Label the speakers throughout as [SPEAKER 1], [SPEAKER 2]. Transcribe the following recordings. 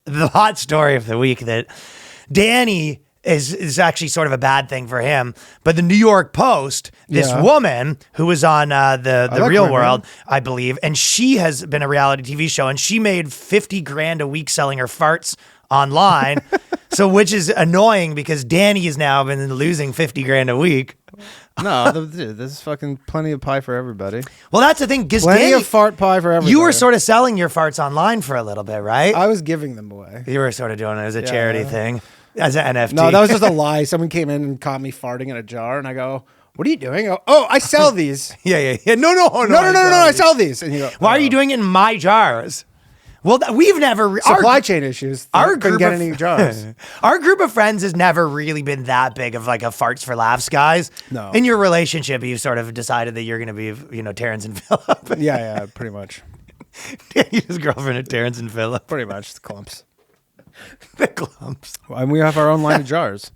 [SPEAKER 1] the hot story of the week that Danny is actually sort of a bad thing for him. But the New York Post, this woman who was on the Real World, I believe, and she has been a reality TV show, and she made 50 grand a week selling her farts online. So, which is annoying because Danny has now been losing 50 grand a week.
[SPEAKER 2] No, dude, this is fucking plenty of pie for everybody.
[SPEAKER 1] Well, that's the thing.
[SPEAKER 2] Plenty of fart pie for everybody.
[SPEAKER 1] You were sort of selling your farts online for a little bit, right?
[SPEAKER 2] I was giving them away.
[SPEAKER 1] You were sort of doing it as a charity thing, as an NFT.
[SPEAKER 2] No, that was just a lie. Someone came in and caught me farting in a jar, and I go, "What are you doing?" Oh, I sell these.
[SPEAKER 1] Yeah. No,
[SPEAKER 2] I sell these. And you go,
[SPEAKER 1] why are you doing it in my jars? Well, we've never
[SPEAKER 2] supply chain issues.
[SPEAKER 1] Our
[SPEAKER 2] couldn't get any jars.
[SPEAKER 1] Our group of friends has never really been that big of like a farts for laughs guys.
[SPEAKER 2] No.
[SPEAKER 1] In your relationship, you've sort of decided that you're going to be, Terrence and Phillip.
[SPEAKER 2] Yeah, pretty much.
[SPEAKER 1] His girlfriend at Terrence and Phillip.
[SPEAKER 2] Pretty much the clumps.
[SPEAKER 1] The clumps.
[SPEAKER 2] And we have our own line of jars.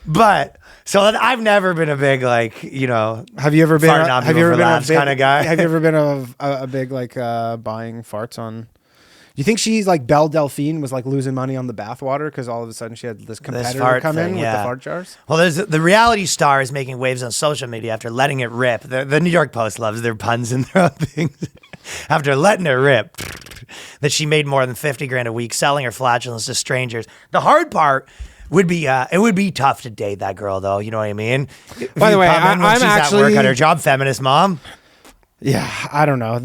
[SPEAKER 1] But so I've never been a big like
[SPEAKER 2] Have you ever been?
[SPEAKER 1] Have you ever been a big kind of guy?
[SPEAKER 2] Have you ever been a big like buying farts on? You think she's like Belle Delphine was like losing money on the bathwater because all of a sudden she had this competitor come in with the fart jars?
[SPEAKER 1] Well, there's the reality star is making waves on social media after letting it rip. The New York Post loves their puns and their own things. After letting it rip, that she made more than 50 grand a week selling her flatulence to strangers. The hard part would be it would be tough to date that girl though. You know what I mean?
[SPEAKER 2] By the way, I'm actually
[SPEAKER 1] at work at her job, feminist mom.
[SPEAKER 2] Yeah, I don't know.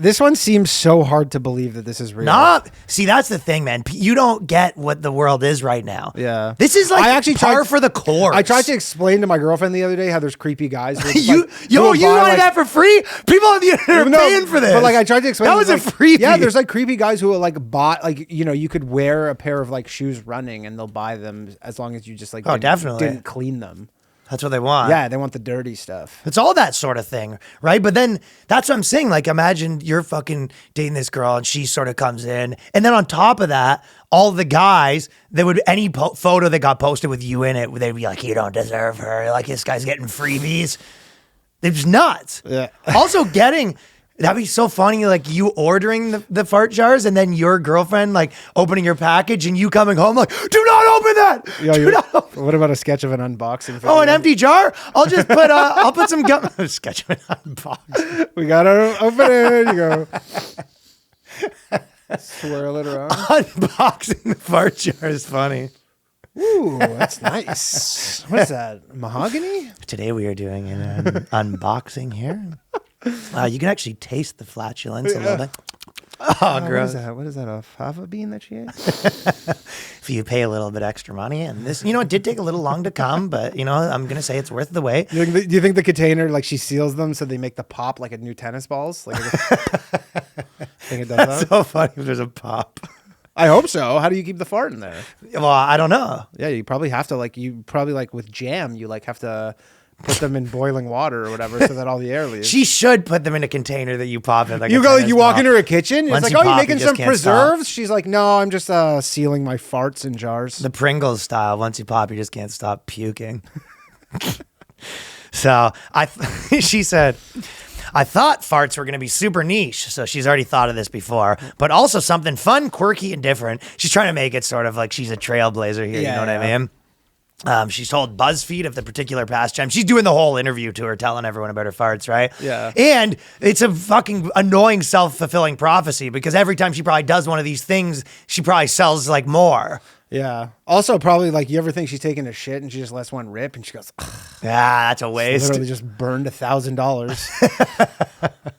[SPEAKER 2] This one seems so hard to believe that this is real.
[SPEAKER 1] See, that's the thing, man. You don't get what the world is right now.
[SPEAKER 2] Yeah.
[SPEAKER 1] This is like par for the course.
[SPEAKER 2] I tried to explain to my girlfriend the other day how there's creepy guys.
[SPEAKER 1] You wanted that for free? People on the internet are paying for this.
[SPEAKER 2] But like I tried to explain.
[SPEAKER 1] That was a freebie.
[SPEAKER 2] Yeah, there's like creepy guys who will like bought like, you could wear a pair of like shoes running and they'll buy them as long as you just like didn't clean them.
[SPEAKER 1] That's what they want.
[SPEAKER 2] Yeah, they want the dirty stuff.
[SPEAKER 1] It's all that sort of thing, right? But then that's what I'm saying. Like, imagine you're fucking dating this girl and she sort of comes in. And then on top of that, all the guys, any photo that got posted with you in it, they'd be like, you don't deserve her. Like, this guy's getting freebies. It's nuts. Yeah. Also that'd be so funny, like you ordering the fart jars and then your girlfriend like opening your package and you coming home like, do not open that.
[SPEAKER 2] What about a sketch of an unboxing video?
[SPEAKER 1] Oh, an empty jar? I'll just put I'll put some gum. Sketch of an unboxing.
[SPEAKER 2] We gotta open it. You go swirl it around.
[SPEAKER 1] Unboxing the fart jar is funny.
[SPEAKER 2] Ooh, that's nice. What is that? Mahogany?
[SPEAKER 1] Today we are doing an unboxing here. You can actually taste the flatulence a little bit. Oh, gross.
[SPEAKER 2] What is that? A fava bean that she ate?
[SPEAKER 1] If you pay a little bit extra money, and this, it did take a little long to come, but I'm gonna say it's worth the wait.
[SPEAKER 2] Do you think the container, like she seals them so they make the pop like a new tennis balls? Like, think it does
[SPEAKER 1] That's
[SPEAKER 2] that?
[SPEAKER 1] So funny if there's a pop.
[SPEAKER 2] I hope so. How do you keep the fart in there?
[SPEAKER 1] Well, I don't know.
[SPEAKER 2] Yeah, you probably have to with jam, you like have to put them in boiling water or whatever so that all the air leaves.
[SPEAKER 1] She should put them in a container that you pop in. Like
[SPEAKER 2] you walk into her kitchen. It's like, you making some preserves?
[SPEAKER 1] Stop.
[SPEAKER 2] She's like, no, I'm just sealing my farts in jars.
[SPEAKER 1] The Pringles style. Once you pop, you just can't stop puking. So she said, I thought farts were going to be super niche. So she's already thought of this before, but also something fun, quirky, and different. She's trying to make it sort of like she's a trailblazer here.
[SPEAKER 2] Yeah,
[SPEAKER 1] you know what I mean? She's told BuzzFeed of the particular pastime. She's doing the whole interview to her, telling everyone about her farts, right?
[SPEAKER 2] Yeah.
[SPEAKER 1] And it's a fucking annoying self-fulfilling prophecy because every time she probably does one of these things, she probably sells like more.
[SPEAKER 2] Yeah. Also, probably like you ever think she's taking a shit and she just lets one rip and she goes, ugh.
[SPEAKER 1] Yeah, that's a waste.
[SPEAKER 2] She literally just burned $1,000.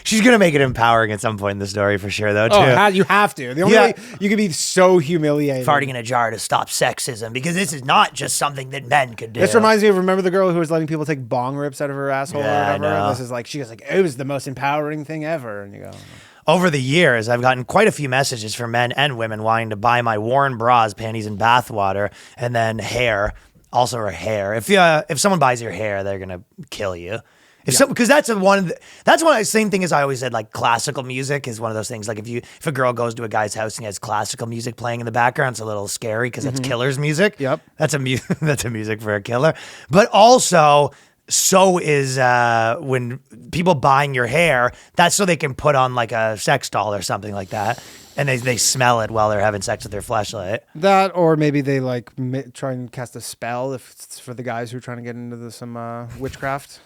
[SPEAKER 1] She's going to make it empowering at some point in the story for sure, though, too.
[SPEAKER 2] Oh, you have to. The only way you could be so humiliated.
[SPEAKER 1] Farting in a jar to stop sexism, because this is not just something that men could do.
[SPEAKER 2] This reminds me of, remember the girl who was letting people take bong rips out of her asshole or whatever?
[SPEAKER 1] I know.
[SPEAKER 2] This is like, she was like, it was the most empowering thing ever. And you go...
[SPEAKER 1] Over the years, I've gotten quite a few messages from men and women wanting to buy my worn bras, panties, and bathwater, and then hair. Also her hair. If someone buys your hair, they're going to kill you. Because that's one same thing as I always said, like classical music is one of those things. Like if a girl goes to a guy's house and he has classical music playing in the background, it's a little scary because that's killer's music.
[SPEAKER 2] Yep.
[SPEAKER 1] That's a music for a killer. But also so is when people buying your hair, that's so they can put on like a sex doll or something like that. And they smell it while they're having sex with their fleshlight.
[SPEAKER 2] That, or maybe they like try and cast a spell if it's for the guys who are trying to get into some witchcraft.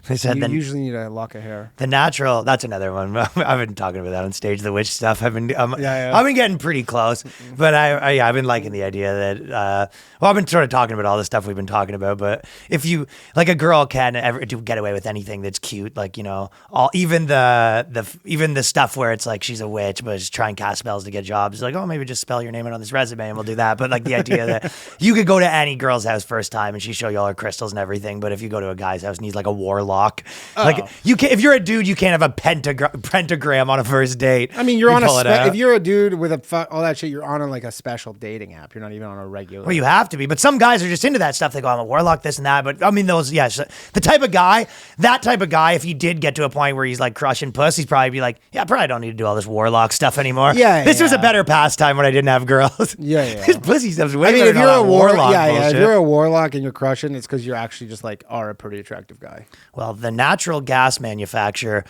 [SPEAKER 1] They said
[SPEAKER 2] you usually need a lock of hair.
[SPEAKER 1] The natural, that's another one. I've been talking about that on stage, the witch stuff. I've been getting pretty close, but I've been liking the idea that, I've been sort of talking about all the stuff we've been talking about, but if you, like a girl can ever get away with anything that's cute, like, you know, even the stuff where it's like she's a witch, but just try and cast spells to get jobs. Like, oh, maybe just spell your name out on this resume and we'll do that. But like the idea that you could go to any girl's house first time and she show you all her crystals and everything, but if you go to a guy's house and he's like a warlock. Like you can, if you're a dude, you can't have a pentagram on a first date.
[SPEAKER 2] I mean, if you're a dude with all that shit, you're on like a special dating app. You're not even on a regular.
[SPEAKER 1] Well, you have to be, but some guys are just into that stuff. They go, I'm a warlock, this and that. But I mean, the type of guy, if he did get to a point where he's like crushing puss, he'd probably be like, yeah, I probably don't need to do all this warlock stuff anymore. This was a better pastime when I didn't have girls.
[SPEAKER 2] This
[SPEAKER 1] pussy stuff's way better.
[SPEAKER 2] I mean, if you're a
[SPEAKER 1] warlock,
[SPEAKER 2] if you're a warlock and you're crushing, it's because you're actually just like are a pretty attractive guy.
[SPEAKER 1] Well, the natural gas manufacturer,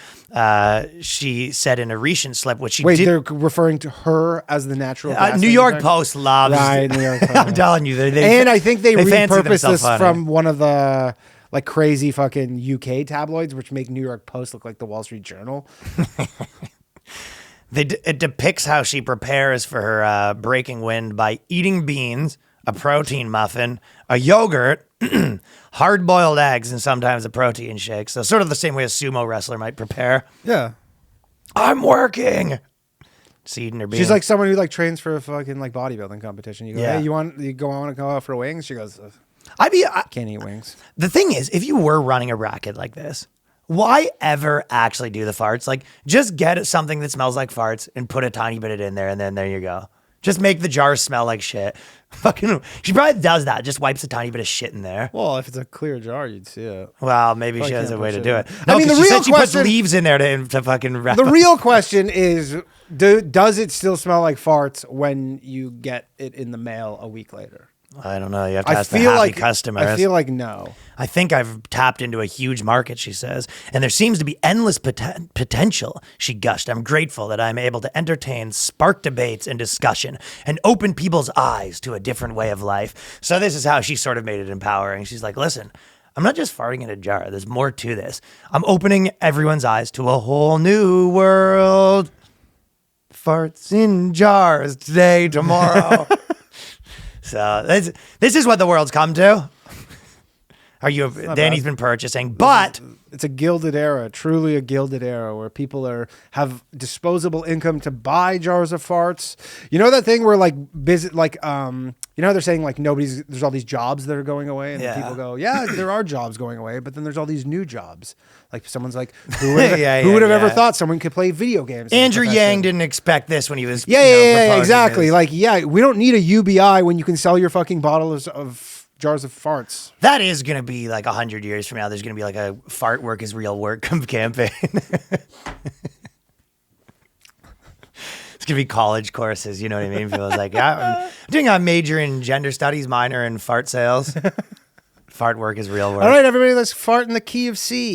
[SPEAKER 1] she said in a recent slip, which she
[SPEAKER 2] they're referring to her as the natural gas
[SPEAKER 1] New York Post loves.
[SPEAKER 2] Right, New York Post.
[SPEAKER 1] I'm telling you,
[SPEAKER 2] and I think they repurposed this from one of the like crazy fucking UK tabloids, which make New York Post look like the Wall Street Journal.
[SPEAKER 1] It depicts how she prepares for her breaking wind by eating beans, a protein muffin, a yogurt, hard-boiled eggs, and sometimes a protein shake. So sort of the same way a sumo wrestler might prepare.
[SPEAKER 2] Yeah.
[SPEAKER 1] I'm working. Just eating her beans.
[SPEAKER 2] She's like someone who like trains for a fucking like bodybuilding want to go out for wings? She goes, I can't eat wings.
[SPEAKER 1] The thing is, if you were running a racket like this, why ever actually do the farts? Like, just get something that smells like farts and put a tiny bit of it in there, and then there you go. Just make the jars smell like shit. Fucking, she probably does that. Just wipes a tiny bit of shit in there.
[SPEAKER 2] Well, if it's a clear jar, you'd see it.
[SPEAKER 1] Well, maybe she has a way to do it. No, I mean, the real question, she puts leaves in there to fucking wrap.
[SPEAKER 2] The real question is, does it still smell like farts when you get it in the mail a week later?
[SPEAKER 1] I don't know. You have to ask the happy customers.
[SPEAKER 2] I feel like no.
[SPEAKER 1] I think I've tapped into a huge market, she says, and there seems to be endless potential, she gushed. I'm grateful that I'm able to entertain, spark debates and discussion, and open people's eyes to a different way of life. So this is how she sort of made it empowering. She's like, listen, I'm not just farting in a jar. There's more to this. I'm opening everyone's eyes to a whole new world. Farts in jars today, tomorrow. So this is what the world's come to. Danny's been purchasing, but
[SPEAKER 2] it's a gilded era, truly a gilded era where people have disposable income to buy jars of farts. You know that thing where like you know how they're saying like there's all these jobs that are going away, and people go, yeah, there are jobs going away, but then there's all these new jobs. Like someone's like, who would have ever thought someone could play video games?
[SPEAKER 1] Andrew Yang didn't expect this when he was
[SPEAKER 2] exactly. Like, we don't need a UBI when you can sell your fucking bottles of jars of farts.
[SPEAKER 1] That is going to be like 100 years from now. There's going to be like a fart work is real work campaign. It's going to be college courses. You know what I mean? People are like, I'm doing a major in gender studies, minor in fart sales. Fart work is real work.
[SPEAKER 2] All right, everybody, let's fart in the key of C.